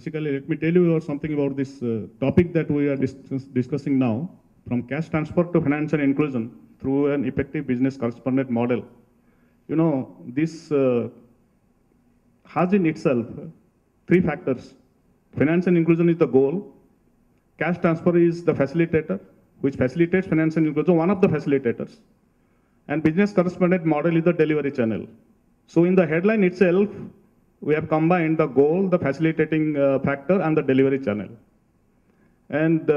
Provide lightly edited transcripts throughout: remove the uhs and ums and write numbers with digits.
Basically, let me tell you something about this topic that we are discussing now, from cash transfer to financial inclusion through an effective business correspondent model. You know, this has in itself three factors. Financial inclusion is the goal. Cash transfer is the facilitator, which facilitates financial inclusion, one of the facilitators. And business correspondent model is the delivery channel. So in the headline itself, we have combined the goal, the facilitating factor, and the delivery channel. And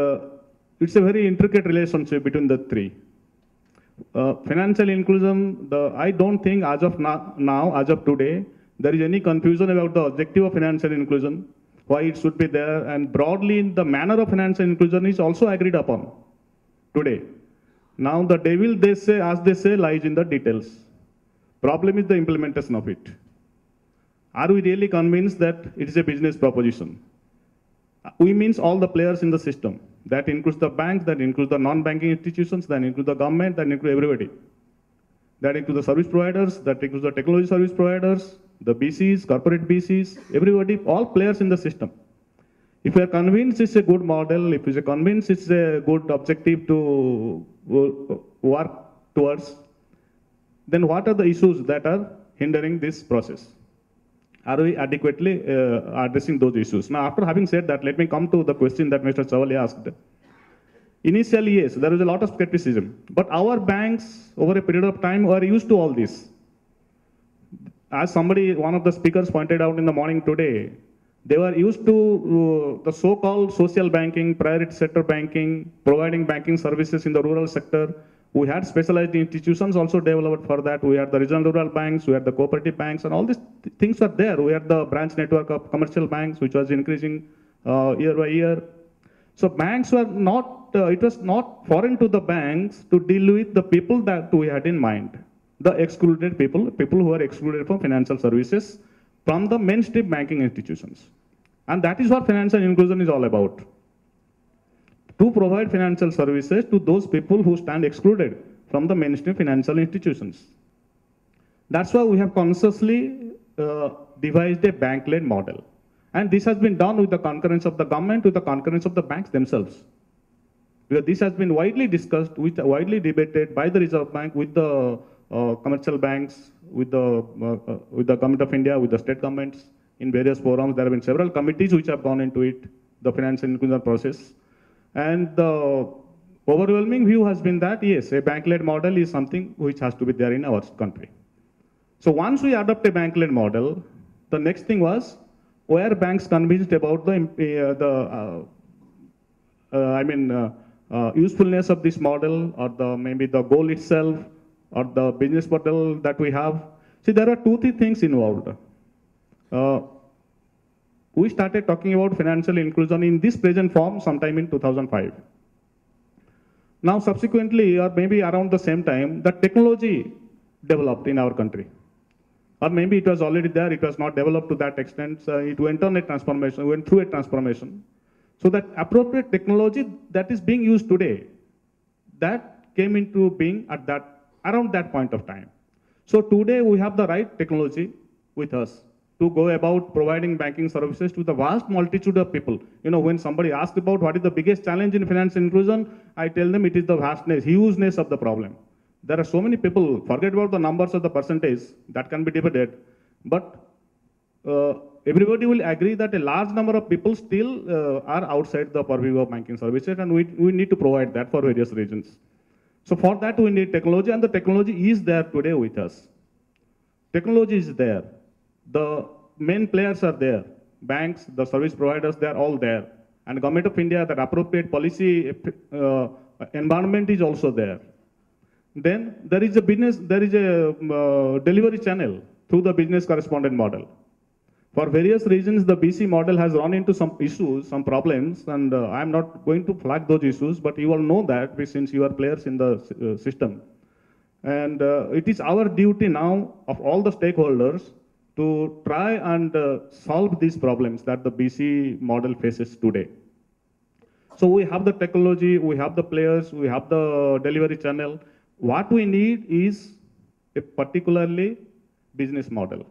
it's a very intricate relationship between the three. Financial inclusion, I don't think as of now, as of today, there is any confusion about the objective of financial inclusion, why it should be there, and broadly the manner of financial inclusion is also agreed upon today. Now the devil, they say, as they say, lies in the details. Problem is the implementation of it. Are we really convinced that it is a business proposition? We means all the players in the system. That includes the banks, that includes the non-banking institutions, that includes the government, that includes everybody. That includes the service providers, that includes the technology service providers, the BCs, corporate BCs, everybody, all players in the system. If we are convinced it's a good model, if we are convinced it's a good objective to work towards, then what are the issues that are hindering this process? Are we adequately addressing those issues? Now, after having said that, let me come to the question that Mr. Chawale asked. Initially, yes, there was a lot of skepticism, but our banks over a period of time were used to all this. As one of the speakers pointed out in the morning today, they were used to the so-called social banking, priority sector banking, providing banking services in the rural sector. We had specialized institutions also developed for that. We had the regional rural banks, we had the cooperative banks, and all these things were there. We had the branch network of commercial banks, which was increasing year by year. So banks were not, it was not foreign to the banks to deal with the people that we had in mind. The excluded people who are excluded from financial services from the mainstream banking institutions. And that is what financial inclusion is all about. To provide financial services to those people who stand excluded from the mainstream financial institutions. That's why we have consciously devised a bank-led model. And this has been done with the concurrence of the government, with the concurrence of the banks themselves. Because this has been widely discussed, widely debated by the Reserve Bank, with the commercial banks, with the Government of India, with the state governments, in various forums. There have been several committees which have gone into it, the financial inclusion process. And the overwhelming view has been that, yes, a bank-led model is something which has to be there in our country. So once we adopt a bank-led model, the next thing was, were banks convinced about the usefulness of this model, or maybe the goal itself, or the business model that we have? See, there are two, three things involved. We started talking about financial inclusion in this present form sometime in 2005. Now, subsequently, or maybe around the same time, the technology developed in our country. Or maybe it was already there, it was not developed to that extent. It went on a transformation, went through a transformation. So that appropriate technology that is being used today, that came into being at around that point of time. So today we have the right technology with us to go about providing banking services to the vast multitude of people. You know, when somebody asks about what is the biggest challenge in financial inclusion, I tell them it is the vastness, hugeness of the problem. There are so many people, forget about the numbers or the percentage, that can be debated, but everybody will agree that a large number of people still are outside the purview of banking services, and we need to provide that for various reasons. So for that we need technology, and the technology is there today with us. Technology is there. The main players are there. Banks, the service providers, they are all there. And Government of India, that appropriate policy environment is also there. Then there is a delivery channel through the business correspondent model. For various reasons, the BC model has run into some issues, some problems, and I'm not going to flag those issues, but you all know that since you are players in the system. And it is our duty now of all the stakeholders to try and solve these problems that the BC model faces today. So we have the technology, we have the players, we have the delivery channel. What we need is a particularly business model.